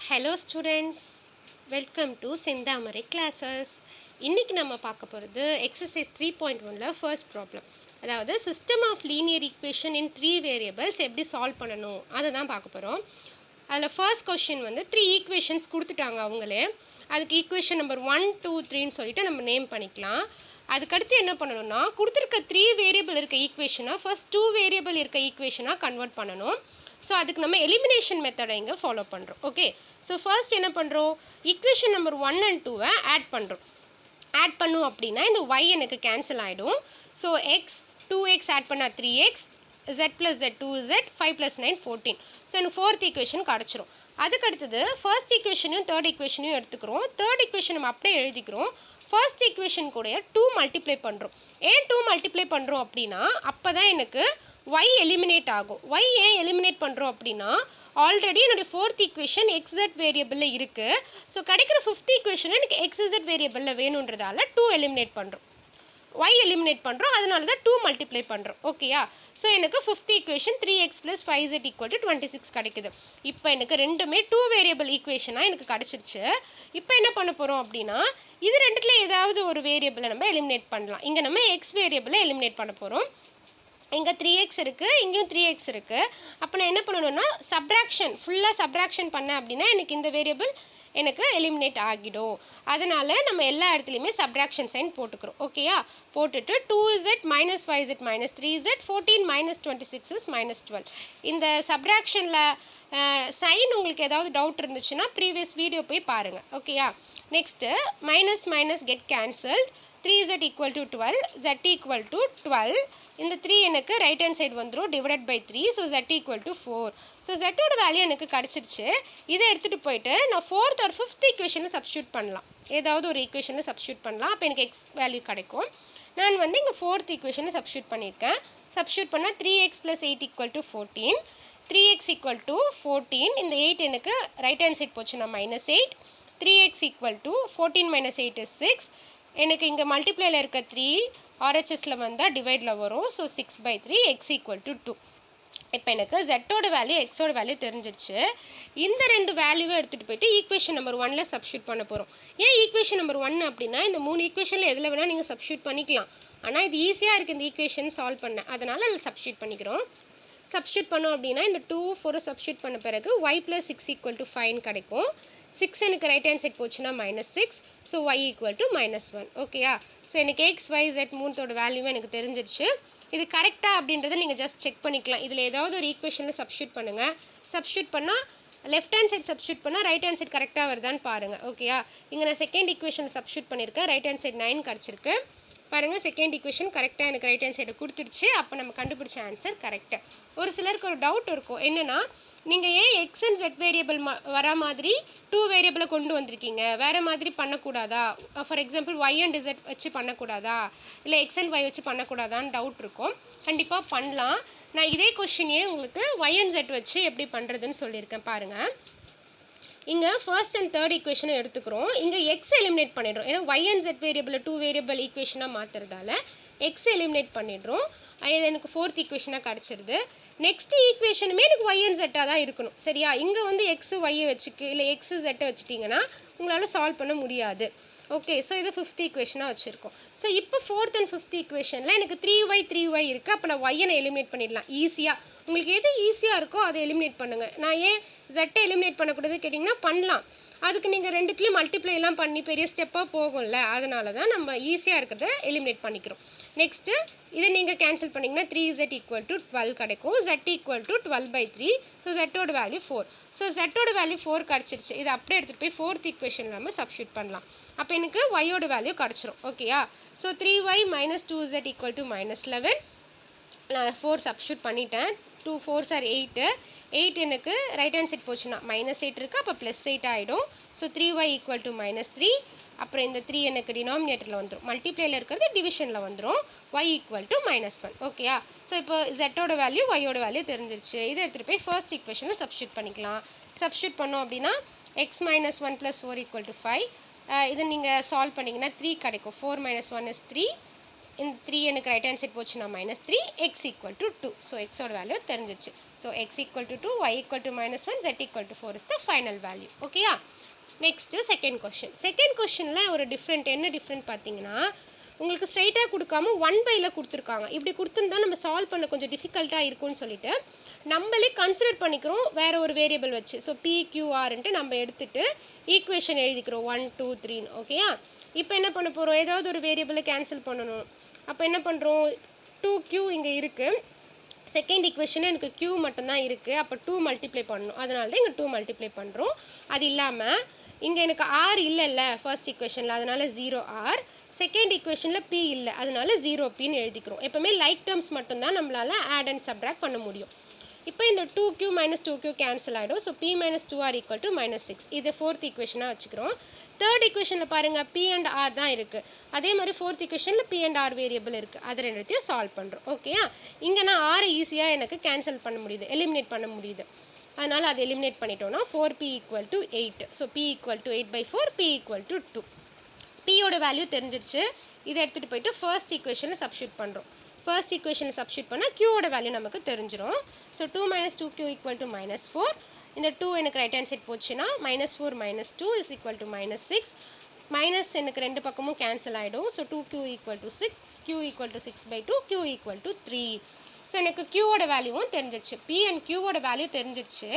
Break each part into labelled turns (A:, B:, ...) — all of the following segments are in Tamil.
A: Hello students, welcome to Sindhamari classes. இன்னைக்கு நம்ம பார்க்க போகிறது exercise 3.1ல first problem. அதாவது system of linear equation in 3 variables எப்படி சால்வ் பண்ணணும் அதை தான் பார்க்க போகிறோம். அதில் first question வந்து 3 equations கொடுத்துட்டாங்க அவங்களே. அதுக்கு equation number 1, 2, 3ன்னு சொல்லிட்டு நம்ம நேம் பண்ணிக்கலாம். அதுக்கடுத்து என்ன பண்ணணும்னா கொடுத்துருக்க 3 வேரியபிள் இருக்க ஈக்குவேஷனாக ஃபர்ஸ்ட் 2 வேரியபிள் இருக்க ஈக்குவேஷனாக கன்வெர்ட் பண்ணணும். ஸோ அதுக்கு நம்ம எலிமினேஷன் மெத்தடை இங்கே ஃபாலோ பண்ணுறோம். ஓகே, ஸோ ஃபர்ஸ்ட் என்ன பண்ணுறோம், ஈக்குவேஷன் நம்பர் 1 and 2 ஆட் பண்ணுறோம். ஆட் பண்ணும் அப்படின்னா இந்த y எனக்கு கேன்சல் ஆகிடும். ஸோ எக்ஸ் 2x ஆட் பண்ணால் 3x, z plus z 2z, 5 plus 9 14. So எனக்கு ஃபோர்த் ஈக்குவேஷன் கிடச்சிரும். அதுக்கு அடுத்தது ஃபர்ஸ்ட் ஈக்குவேஷனையும் தேர்ட் ஈக்குவேஷனையும் எடுத்துக்கிறோம். தேர்ட் ஈக்குவேஷன் நம்ம அப்படியே எழுதிக்கிறோம். ஃபர்ஸ்ட் ஈக்குவேஷன் கூட 2 மல்டிப்ளை பண்ணுறோம். ஏன் 2 மல்டிப்ளை பண்ணுறோம் அப்படின்னா அப்போ தான் எனக்கு y எலிமினேட் ஆகும். y ஏன் எலிமினேட் பண்ணுறோம் அப்படின்னா ஆல்ரெடி என்னுடைய ஃபோர்த் ஈக்குவேஷன் xz வேரியபிளில் இருக்குது. ஸோ கிடைக்கிற ஃபிஃப்த் ஈக்குவேஷன் எனக்கு xz வேரியபிளில் வேணுன்றதால 2 எலிமினேட் பண்ணுறோம். y எலிமினேட் பண்ணுறோம், அதனால தான் 2 மல்டிப்ளை பண்ணுறோம். ஓகேயா, ஸோ எனக்கு ஃபிஃப்த் ஈக்குவேஷன் 3x + 5z = 26 கிடைக்குது. இப்போ எனக்கு ரெண்டுமே 2 வேரியபிள் ஈக்குவேஷனாக எனக்கு கிடச்சிருச்சு. இப்போ என்ன பண்ண போகிறோம் அப்படின்னா இது ரெண்டுத்துல ஏதாவது ஒரு வேரியபிளை நம்ம எலிமினேட் பண்ணலாம். இங்கே நம்ம x வேரியபிளை எலிமினேட் பண்ண போகிறோம். இங்கே 3x இருக்குது, இங்கேயும் 3x இருக்குது. அப்போ நான் என்ன பண்ணணும்னா சப்ராக்ஷன் ஃபுல்லாக சப்ராக்ஷன் பண்ணேன் அப்படின்னா எனக்கு இந்த வேரியபிள் எனக்கு எலிமினேட் ஆகிடும். அதனால் நம்ம எல்லா இடத்துலையுமே சப்ராக்ஷன் சைன் போட்டுக்கிறோம். ஓகேயா, போட்டுட்டு 2z - 5z - 3z 14 - 26 is -12. இந்த சப்ராக்ஷனில் சைன் உங்களுக்கு ஏதாவது டவுட் இருந்துச்சுன்னா ப்ரீவியஸ் வீடியோ போய் பாருங்கள். ஓகேயா, next minus get cancelled. 3z = 12, z = 12. இந்த 3 எனக்கு ரைட் ஹேண்ட் சைடு வந்துடும், divided by 3. So z = 4. So zோட வேல்யூ எனக்கு கிடச்சிருச்சு. இதை எடுத்துகிட்டு போயிட்டு நான் ஃபோர்த் ஒரு ஃபிஃப்த் ஈக்குவேஷனில் சப்ஸ்டியூட் பண்ணலாம். ஏதாவது ஒரு ஈக்குவேஷனில் சப்ஸ்டியூட் பண்ணலாம். அப்போ எனக்கு x வேல்யூ கிடைக்கும். நான் வந்து இங்கே ஃபோர்த் ஈக்குவேஷனில் சப்ஸ்டியூட் பண்ணியிருக்கேன். சப்ஸ்டியூட் பண்ணால் 3x + 8 = 14. 3x = 14. இந்த 8 எனக்கு ரைட் ஹேண்ட் சைடு போச்சுன்னா -8. 3x = 14 - 8 is 6. எனக்கு இங்கே மல்டிப்ளையில் இருக்க 3 RHSல வந்தால் டிவைடில் வரும். So 6/3 x = 2. இப்போ எனக்கு zோட வேல்யூ எக்ஸோட வேல்யூ தெரிஞ்சிருச்சு. இந்த ரெண்டு வேல்யூவை எடுத்துகிட்டு போயிட்டு ஈக்குவேஷன் நம்பர் 1ல் சப்ஸ்டியூட் பண்ண போகிறோம். ஏன் ஈக்குவேஷன் நம்பர் 1 அப்படின்னா இந்த 3 ஈக்குவேஷனில் எதில் வேணால் நீங்கள் சப்ஸ்டியூட் பண்ணிக்கலாம். ஆனால் இது ஈஸியாக இருக்குது இந்த ஈக்குவேஷன் சால்வ் பண்ண, அதனால் அதில் சப்ஸ்டியூட் பண்ணிக்கிறோம். சப்ஸ்டியூட் பண்ணோம் அப்படின்னா இந்த 2 4 சப்ஸ்டியூட் பண்ண பிறகு y + 6 = 5 கிடைக்கும். 6 எனக்கு ரைட் ஹேண்ட் சைட் போச்சுன்னா -6. So y = -1. ஓகேயா, ஸோ எனக்கு x y z மூணோட வேல்யூவும் எனக்கு தெரிஞ்சிருச்சு. இது கரெக்டாக அப்படின்றத நீங்கள் ஜஸ்ட் செக் பண்ணிக்கலாம். இதில் ஏதாவது ஒரு ஈக்குவேஷனில் சப்ஸ்டியூட் பண்ணுங்கள். சப்ஸ்டியூட் பண்ணால் லெஃப்ட் ஹேண்ட் சைட் சப்ஸ்டியூட் பண்ணால் ரைட் ஹேண்ட் சைட் கரெக்டாக வருதான்னு பாருங்கள். ஓகேயா, இங்கே நான் செகண்ட் ஈக்குவேஷன் சப்ஸ்டியூட் பண்ணியிருக்கேன். ரைட் ஹேண்ட் சைட் 9 கிடச்சிருக்கு. பாருங்கள், செகண்ட் ஈக்குவேஷன் கரெக்டாக எனக்கு ரைட் ஹேண்ட் சைடை கொடுத்துருச்சு. அப்போ நம்ம கண்டுபிடிச்ச ஆன்சர் கரெக்டாக. ஒரு சிலருக்கு ஒரு டவுட் இருக்கும், என்னென்னா நீங்கள் ஏன் x and z வேரியபிள் வர மாதிரி 2 வேரியபிளை கொண்டு வந்திருக்கீங்க, வேறு மாதிரி பண்ணக்கூடாதா? For example y and z வச்சு பண்ணக்கூடாதா, இல்லை x and y வச்சு பண்ணக்கூடாதான்னு டவுட் இருக்கும். கண்டிப்பாக பண்ணலாம். நான் இதே கொஷினையே உங்களுக்கு y and z வச்சு எப்படி பண்ணுறதுன்னு சொல்லியிருக்கேன். பாருங்கள், இங்கே ஃபர்ஸ்ட் அண்ட் தேர்ட் ஈக்குவேஷனை எடுத்துக்கிறோம். இங்கே எக்ஸ் எலிமினேட் பண்ணிடுறோம். ஏன்னா y and z வேரியபிளை 2 வேரியபிள் ஈக்குவேஷனாக மாற்றுறதால எக்ஸ் எலிமினேட் பண்ணிடுறோம். இது எனக்கு ஃபோர்த் ஈக்குவேஷனாக கிடச்சிருது. நெக்ஸ்ட் ஈக்குவேஷனுமே எனக்கு y and z தான் இருக்கணும். சரியா, இங்கே வந்து எக்ஸ் ஒய்யை வச்சுக்கு இல்லை எக்ஸ் ஜெட்டை வச்சுட்டிங்கன்னா உங்களால் சால்வ் பண்ண முடியாது. ஓகே, ஸோ இது ஃபிஃப்த் ஈக்குவேஷனாக வச்சுருக்கோம். ஸோ இப்போ ஃபோர்த் அண்ட் ஃபிஃப்த் ஈக்குவேஷனில் எனக்கு 3y இருக்குது. அப்போ நான் ஒய்யை எலிமினேட் பண்ணிடலாம் ஈஸியாக. உங்களுக்கு எது ஈஸியாக இருக்கோ அதை எலிமினேட் பண்ணுங்கள். நான் ஏன் ஜெட்டை எலிமினேட் பண்ணக்கூடாது கேட்டிங்கன்னா பண்ணலாம். அதுக்கு நீங்கள் ரெண்டுத்துலேயும் மல்டிப்ளைலாம் பண்ணி பெரிய ஸ்டெப்பாக போகும்ல, அதனால தான் நம்ம ஈஸியாக இருக்கிறத எலிமினேட் பண்ணிக்கிறோம். நெக்ஸ்ட்டு இதை நீங்கள் கேன்சல் பண்ணிங்கன்னா 3z = 12 கிடைக்கும். z = 12/3. ஸோ zோட வேல்யூ 4. ஸோ zோட வேல்யூ 4 கிடச்சிருச்சு. இதை அப்படியே எடுத்துகிட்டு போய் ஃபோர்த் ஈக்குவேஷனில் நம்ம சப்ஸ்டியூட் பண்ணலாம். அப்போ எனக்கு y-ஓட வேல்யூ கிடச்சிரும். ஓகேயா, ஸோ 3y - 2z = -11. நான் 4 சப்ஸ்டியூட் பண்ணிட்டேன். 2 4s are 8. 8 எனக்கு ரைட் ஹேண்ட் சைட் போச்சுன்னா -8 இருக்குது. அப்போ +8 ஆகிடும். So 3y = -3. அப்புறம் இந்த 3 எனக்கு டினாமினேட்டரில் வந்துடும். மல்டிப்ளையில் இருக்கிறது டிவிஷனில் வந்துடும். y = -1. ஓகேயா, ஸோ இப்போ zோட வேல்யூ y-ஓட வேல்யூ தெரிஞ்சிருச்சு. இதை எடுத்துகிட்டு போய் ஃபர்ஸ்ட் ஈக்குவேஷனில் சப்ஸ்டியூட் பண்ணிக்கலாம். சப்ஸ்டியூட் பண்ணோம் அப்படின்னா x - 1 + 4 = 5. இதை நீங்கள் சால்வ் பண்ணிங்கன்னா 3 கிடைக்கும். 4 - 1 is 3. இந்த 3 எனக்கு ரைட் ஹேண்ட் சைட் போச்சுன்னா -3 x = 2. ஸோ எக்ஸோட வேல்யூ தெரிஞ்சிச்சு. So x = 2, y = -1, z = 4 is the final value. ஓகேயா? Next second question. செகண்ட் கொஷினில் ஒரு டிஃப்ரெண்ட் என்ன டிஃப்ரெண்ட் பார்த்தீங்கன்னா, உங்களுக்கு ஸ்ட்ரைட்டாக கொடுக்காம 1/ல கொடுத்துருக்காங்க. இப்படி கொடுத்துருந்தா நம்ம சால்வ் பண்ண கொஞ்சம் டிஃபிகல்ட்டாக இருக்கும்னு சொல்லிட்டு நம்மளே கன்சிடர் பண்ணிக்கிறோம் வேறு ஒரு வேரியபிள் வச்சு. ஸோ PQRன்ட்டு நம்ம எடுத்துகிட்டு ஈக்குவேஷன் எழுதிக்கிறோம் 1 2 3. ஓகேயா? இப்போ என்ன பண்ண போகிறோம், ஏதாவது ஒரு வேரியபிளை கேன்சல் பண்ணணும். அப்போ என்ன பண்ணுறோம், 2Q இங்கே இருக்குது, செகண்ட் ஈக்குவேஷன் எனக்கு Q மட்டும்தான் இருக்குது, அப்போ 2 மல்டிப்ளை பண்ணணும். அதனால தான் இங்கே 2 மல்டிப்ளை பண்ணுறோம். அது இல்லாமல் இங்கே எனக்கு R இல்லைல்ல ஃபர்ஸ்ட் ஈக்குவேஷனில், அதனால 0R. செகண்ட் ஈக்குவேஷனில் P இல்லை, அதனால 0Pன்னு எழுதிக்கிறோம். எப்போவுமே லைக் டேர்ம்ஸ் மட்டும்தான் நம்மளால் ஆட் அண்ட் சப்ராக்ட் பண்ண முடியும். இப்போ இந்த 2Q - 2Q கேன்சல் ஆகிடும். So P - 2R = -6. இது ஃபோர்த் ஈக்குவேஷனாக வச்சுக்கிறோம். தேர்ட் ஈக்குவேஷனில் பாருங்கள் P and R தான் இருக்குது. அதே மாதிரி ஃபோர்த் ஈக்குவேஷனில் P and R வேரியபிள் இருக்குது. அது ரெண்டுத்தையும் சால்வ் பண்ணுறோம். ஓகேயா? இங்கே நான் ஆரை ஈஸியாக எனக்கு கேன்சல் பண்ண முடியுது, எலிமினேட் பண்ண முடியுது. அதனால் அதை எலிமினேட் பண்ணிட்டோன்னா 4P = 8. So P = 8/4, P = 2. Pயோட வேல்யூ தெரிஞ்சிடுச்சு. இதை எடுத்துகிட்டு போயிட்டு ஃபர்ஸ்ட் ஈக்குவேஷனில் சப்ஸ்டியூட் பண்ணுறோம். ஃபர்ஸ்ட் ஈக்குவேஷனில் சப்ஸ்டியூட் பண்ணால் Qயோட வேல்யூ நமக்கு தெரிஞ்சிடும். So 2 - 2Q = -4. இந்த 2 எனக்கு ரைட் ஹேண்ட் சைட் போச்சுன்னா -4 - 2 = -6. மைனஸ் எனக்கு ரெண்டு பக்கமும் கேன்சல் ஆகிடும். So 2Q = 6, Q = 6/2, Q = 3. So எனக்கு Qவோட வேல்யூவும் தெரிஞ்சிருச்சு, P and Qவோட வேல்யூ தெரிஞ்சிருச்சு.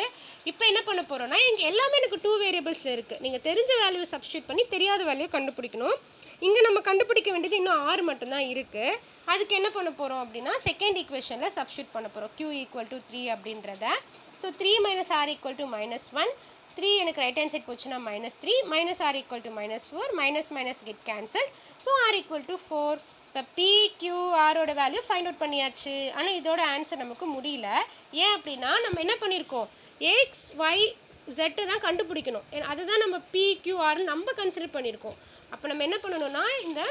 A: இப்போ என்ன பண்ண போகிறோன்னா, இங்கே எல்லாமே எனக்கு 2 வேரியபிள்ஸில் இருக்குது. நீங்கள் தெரிஞ்ச வேல்யூ சப்ஸ்டியூட் பண்ணி தெரியாத வேல்யூ கண்டுபிடிக்கணும். இங்கே நம்ம கண்டுபிடிக்க வேண்டியது இன்னும் 6 மட்டும்தான் இருக்குது. அதுக்கு என்ன பண்ண போகிறோம் அப்படின்னா, செகண்ட் ஈக்குவேஷனில் சப்ஸ்டியூட் பண்ண போகிறோம். Q = 3 அப்படின்றத. So 3 - R = -1. 3 எனக்கு ரைட் ஹேண்ட் சைட் போச்சுன்னா -3, -R = -4, minus get cancel. So R = 4. இப்போ PQRோட வேல்யூ ஃபைண்ட் அவுட் பண்ணியாச்சு. ஆனால் இதோட ஆன்சர் நமக்கு முடியல. ஏன் அப்படின்னா, நம்ம என்ன பண்ணியிருக்கோம், X, Y, Z தான் கண்டுபிடிக்கணும். அதுதான் நம்ம PQRன்னு நம்ம கன்சிடர் பண்ணியிருக்கோம். அப்போ நம்ம என்ன பண்ணணும்னா, இந்த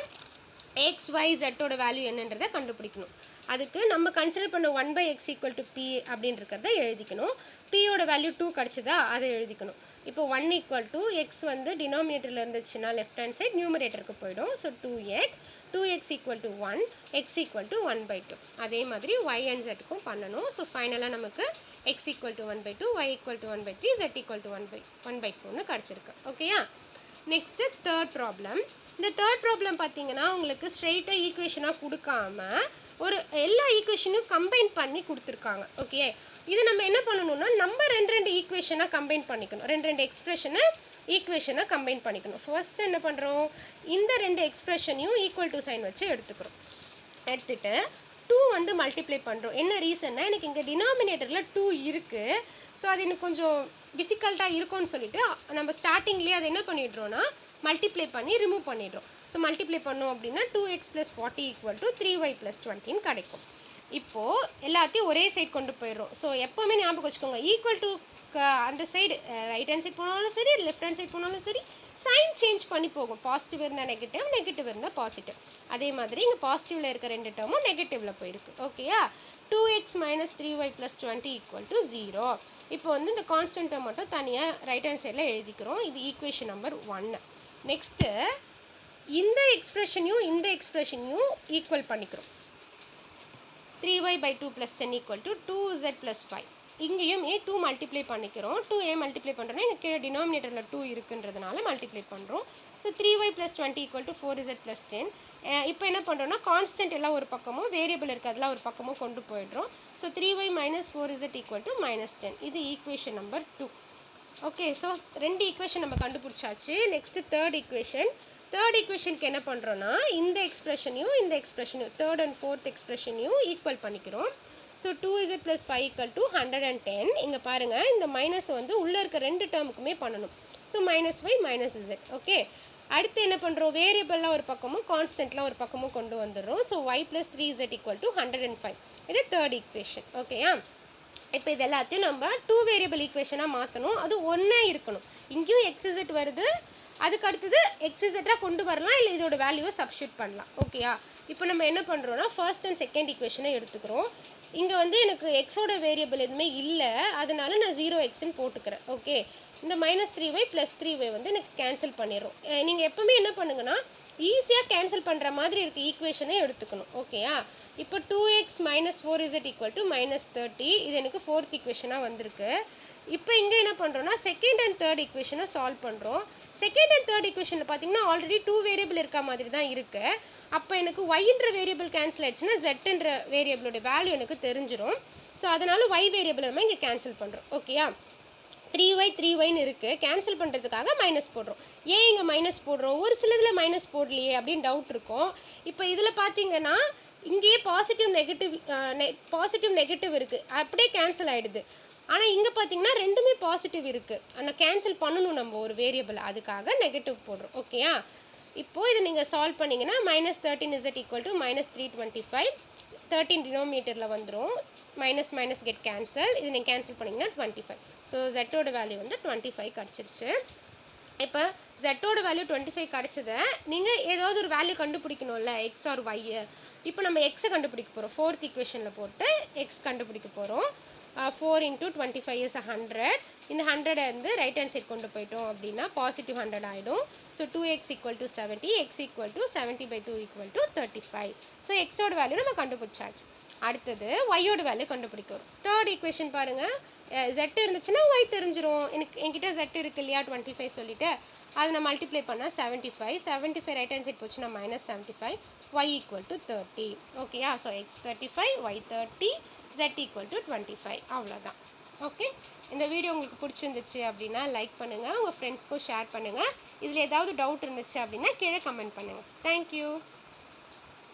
A: X, Y, Zோட வேல்யூ என்னன்றதை கண்டுபிடிக்கணும். அதுக்கு நம்ம கன்சிடர் பண்ண 1/x = P அப்படின்னு இருக்கிறத எழுதிக்கணும். Pயோட வேல்யூ 2 கிடச்சிதா, அதை எழுதிக்கணும். இப்போ 1 = x வந்து டினாமினேட்டரில் இருந்துச்சுன்னா லெஃப்ட் ஹேண்ட் சைட் நியூமரேட்டருக்கு போயிடும். So 2x = 1, x = 1/2. அதே மாதிரி y and zக்கும் பண்ணணும். ஸோ ஃபைனலாக நமக்கு x = 1/2, y = 1/3, z = 1/4ன்னு கிடச்சிருக்கு. ஓகேயா? Next third problem. இந்த தேர்ட் ப்ராப்ளம் பார்த்தீங்கன்னா, உங்களுக்கு ஸ்ட்ரெயிட்டாக ஈக்குவேஷனாக கொடுக்காம ஒரு எல்லா ஈக்குவேஷனையும் கம்பைன் பண்ணி கொடுத்துருக்காங்க. ஓகே, இது நம்ம என்ன பண்ணணும்னா, நம்ம ரெண்டு ஈக்குவேஷனாக கம்பைன் பண்ணிக்கணும். ரெண்டு எக்ஸ்பிரஷனை ஈக்குவேஷனாக கம்பைன் பண்ணிக்கணும். ஃபர்ஸ்ட் என்ன பண்ணுறோம், இந்த ரெண்டு எக்ஸ்பிரஷனையும் ஈக்குவல் டு சைன் வச்சு எடுத்துக்கிறோம். எடுத்துகிட்டு 2 வந்து மல்டிப்ளை பண்ணுறோம். என்ன ரீசன்னா, எனக்கு இங்கே டினாமினேட்டரில் 2 இருக்குது. ஸோ அது எனக்கு கொஞ்சம் டிஃபிகல்ட்டாக இருக்கும்னு சொல்லிட்டு நம்ம ஸ்டார்டிங்லேயே அதை என்ன பண்ணிடுறோன்னா, மல்டிப்ளை பண்ணி ரிமூவ் பண்ணிடுறோம். ஸோ மல்டிப்ளை பண்ணோம் அப்படின்னா 2x + 40 = 3y + 20 கிடைக்கும். இப்போது எல்லாத்தையும் ஒரே சைட் கொண்டு போயிடுறோம். ஸோ எப்போவுமே ஞாபகம் வச்சுக்கோங்க, ஈக்குவல் டு அந்த சைடு ரைட் ஹேண்ட் சைட் போனாலும் சரி, லெஃப்ட் ஹேண்ட் சைட் போனாலும் சரி, சைன் சேஞ்ச் பண்ணி போகும். பாசிட்டிவ் இருந்தால் நெகட்டிவ், நெகட்டிவ் இருந்தால் பாசிட்டிவ். அதே மாதிரி இங்கே பாசிட்டிவில் இருக்க ரெண்டு டேர்மும் நெகட்டிவில் போயிருக்கு. ஓகேயா? 2x - 3y + 20 = 0. இப்போ வந்து இந்த கான்ஸ்டன்ட் டேர்ம் மட்டும் தனியாக ரைட் ஹேண்ட் சைடில் எழுதிக்கிறோம். இது ஈக்குவேஷன் நம்பர் 1. நெக்ஸ்ட்டு இந்த எக்ஸ்பிரஷனையும் இந்த எக்ஸ்பிரஷனையும் ஈக்குவல் பண்ணிக்கிறோம். 3y/2 + 10 = 2z + 5. இங்கேயும் 2 மல்டிப்ளை பண்ணிக்கிறோம். 2 மல்டிப்ளை பண்ணுறோன்னா இங்கே கீழே டினாமினேட்டரில் 2 இருக்குன்றதுனால மல்டிப்ளை பண்ணுறோம். So 3y + 20 = 4z + 10. இப்போ என்ன பண்ணுறோன்னா, கான்ஸ்டன்ட் எல்லாம் ஒரு பக்கமும், வேரியபிள் இருக்குது அதெல்லாம் ஒரு பக்கமும் கொண்டு போயிடுறோம். So 3y - 4z = -10. இது ஈக்குவேஷன் நம்பர் 2. ஓகே, ஸோ ரெண்டு ஈக்குவேஷன் நம்ம கண்டுபிடிச்சாச்சு. Next third equation. தேர்ட் ஈக்குவேஷனுக்கு என்ன பண்ணுறோன்னா, இந்த எக்ஸ்பிரஷனையும் இந்த எக்ஸ்பிரஷனையும், தேர்ட் அண்ட் ஃபோர்த் எக்ஸ்பிரஷனையும் ஈக்குவல் பண்ணிக்கிறோம். So 2z + 5 = 110. இங்கே பாருங்கள், இந்த மைனஸ் வந்து உள்ளே இருக்க ரெண்டு டேர்முக்குமே பண்ணணும். So -y - z. ஓகே, அடுத்து என்ன பண்ணுறோம், வேரியபிள்லாம் ஒரு பக்கமும் கான்ஸ்டன்ட்லாம் ஒரு பக்கமும் கொண்டு வந்துடுறோம். So y + 3z = 105. இது தேர்ட் ஈக்குவேஷன். ஓகேயா? இப்போ இது எல்லாத்தையும் நம்ம 2 வேரியபிள் ஈக்குவேஷனாக மாற்றணும். அது ஒன்றே இருக்கணும். இங்கேயும் xz வருது, அதுக்கு அடுத்தது xz கொண்டு வரலாம், இல்லை இதோட வேல்யூவை சப்ஸ்டியூட் பண்ணலாம். ஓகேயா? இப்போ நம்ம என்ன பண்ணுறோன்னா, ஃபர்ஸ்ட் அண்ட் செகண்ட் ஈக்குவேஷனை எடுத்துக்கிறோம். இங்கே வந்து எனக்கு எக்ஸோட வேரியபிள் எதுவுமே இல்லை, அதனால நான் 0xன்னு போட்டுக்கிறேன். ஓகே, இந்த -3y + 3y வந்து எனக்கு கேன்சல் பண்ணிடும். நீங்கள் எப்பவுமே என்ன பண்ணுங்கன்னா ஈஸியாக கேன்சல் பண்ணுற மாதிரி இருக்க ஈக்குவேஷனை எடுத்துக்கணும். ஓகேயா? இப்போ 2x - 4z = -30. இது எனக்கு ஃபோர்த் ஈக்குவேஷனாக வந்திருக்கு. இப்போ இங்கே என்ன பண்ணுறோன்னா செகண்ட் அண்ட் தேர்ட் ஈக்குவேஷனை சால்வ் பண்ணுறோம். செகண்ட் அண்ட் தேர்ட் ஈக்குவேஷனில் பார்த்தீங்கன்னா ஆல்ரெடி 2 வேரியபிள் இருக்க மாதிரி தான் இருக்குது. அப்போ எனக்கு ஒய்ன்ற வேரியபிள் கேன்சல் ஆயிடுச்சுன்னா ஜெட்ன்ற வேரியபிளோட வேல்யூ எனக்கு தெரிஞ்சிடும். ஸோ அதனால் ஒய் வேரியபிள் நம்ம இங்கே கேன்சல் பண்ணுறோம். ஓகேயா? 3yன்னு இருக்குது. கேன்சல் பண்ணுறதுக்காக மைனஸ் போடுறோம். ஏன் இங்கே மைனஸ் போடுறோம்? ஒரு சிலதில் மைனஸ் போடலையே அப்படின்னு டவுட் இருக்கும். இப்போ இதில் பார்த்தீங்கன்னா இங்கேயே பாசிட்டிவ் நெகட்டிவ் இருக்குது, அப்படியே கேன்சல் ஆகிடுது. ஆனால் இங்கே பார்த்தீங்கன்னா ரெண்டுமே பாசிட்டிவ் இருக்குது. ஆனால் கேன்சல் பண்ணணும் நம்ம ஒரு வேரியபிள், அதுக்காக நெகட்டிவ் போடுறோம். ஓகேயா? இப்போது இதை நீங்கள் சால்வ் பண்ணிங்கன்னா -13z = -325. 13 டினோமினேட்டரில் வந்துடும். Minus minus get cancel. இது நீங்கள் கேன்சல் பண்ணிங்கன்னா 25. ஸோ ஜெட்டோட வேல்யூ வந்து 25 கிடச்சிருச்சு. இப்போ ஜெட்டோட வேல்யூ 25 கிடச்சதை நீங்கள் ஏதாவது ஒரு வேல்யூ கண்டுபிடிக்கணும்ல, எக்ஸ் ஆர் ஒய். இப்போ நம்ம எக்ஸை கண்டுபிடிக்க போகிறோம். ஃபோர்த் ஈக்குவேஷனில் போட்டு எக்ஸ் கண்டுபிடிக்க போகிறோம். 4 × 25 is 100. இந்த 100 வந்து ரைட் ஹேண்ட் சைட் கொண்டு போயிட்டோம் அப்படின்னா பாசிட்டிவ் 100 ஆகிடும். So 2x = 70, x = 70/2 = 35. ஸோ எக்ஸோட வேல்யூ நம்ம கண்டுபிடிச்சாச்சு. அடுத்தது ஒய்யோட வேல்யூ கண்டுபிடிக்கிறோம். தேர்ட் ஈக்குவேஷன் பாருங்கள். ஜெட் இருந்துச்சுன்னா ஒய் தெரிஞ்சிடும். என்கிட்ட ஜெட் இருக்கு இல்லையா 25 சொல்லிட்டு அதை நான் மல்டிப்ளை பண்ணால் 75 ரைட் ஹேண்ட் சைட் போச்சுன்னா -75, y = 30. ஓகேயா? So x 35, y 30, z = 25. அவ்வளோதான். ஓகே, இந்த வீடியோ உங்களுக்கு பிடிச்சிருந்துச்சு அப்படின்னா லைக் பண்ணுங்கள், உங்கள் ஃப்ரெண்ட்ஸ்க்கும் ஷேர் பண்ணுங்கள். இதில் ஏதாவது டவுட் இருந்துச்சு அப்படின்னா கீழே கமெண்ட் பண்ணுங்கள். தேங்க்யூ.